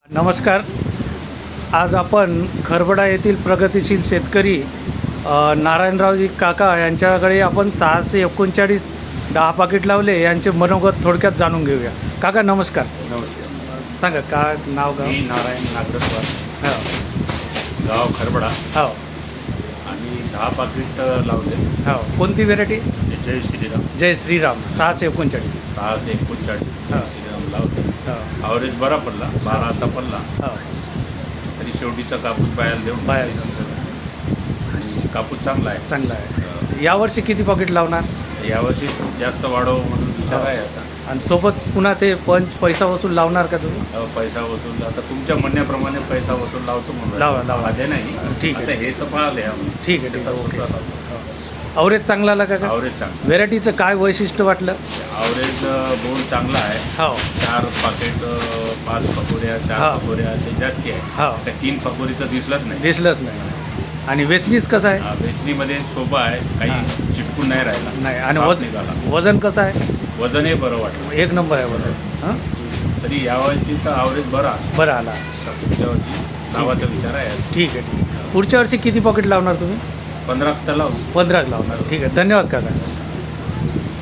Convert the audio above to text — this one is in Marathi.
नमस्कार. आज आपण खरबडा येथील प्रगतिशील शेतकरी नारायणरावजी काका यांच्याकडे आपण 639 10 पाकिट लावले यांचे मनोगत थोडक्यात जाणून घेऊया. काका नमस्कार. नमस्कार. सांगा का नाव गाव? मी नारायण नागरस्वार, हो गाव खरबडा हो आणि 10 पाकिट लावले. हो. कोणती व्हेरायटी? जय श्रीराम जय श्रीराम 639. 639 जय श्रीराम लावले. हो ॲव्हरेज बरा पडला, 12चा पडला. हो तरी शेवटीचा कापूस बाहेर देऊन बाहेर. आणि कापूस चांगला आहे. चांगला आहे. यावर्षी किती पाकिट लावणार? यावर्षी जास्त वाढव म्हणून विचार आहे आता. आणि सोबत पुन्हा ते पैसा वसूल लावणार का तुम्ही? पैसा वसूल आता तुमच्या म्हणण्याप्रमाणे पैसा वसूल लावतो म्हणून लावा. मध्ये नाही. ठीक आहे. आता हे तर पाहिले ठीक आहे. ओके. ॲव्हरेज चांगला आला का? ॲव्हरेज चांगला. व्हेरायटीचं काय वैशिष्ट्य वाटलं? ॲव्हरेज बोल चांगला आहे. हो 4 पाकिट 5 पकोड्या 4 हा. पकोड्या असे जास्ती आहे. हो त्या 3 पकोडीचं दिसलंच नाही. दिसलंच नाही. आणि वेचणीच कसं आहे? वेचणीमध्ये शोभा आहे, काही चिटकून नाही राहिला. नाही. आणि साफ निघाला. वजन कसं आहे? वजनही बरं वाटलं. एक नंबर आहे वजन. हां तरी यावर्षी तर ॲव्हरेज बरा. बरं आला. तर पुढच्या वर्षी लावाचा विचार आहे. ठीक आहे. पुढच्या वर्षी किती पॉकेट लावणार तुम्ही? 15 लावू. 15 लावणार. ठीक आहे. धन्यवाद काका.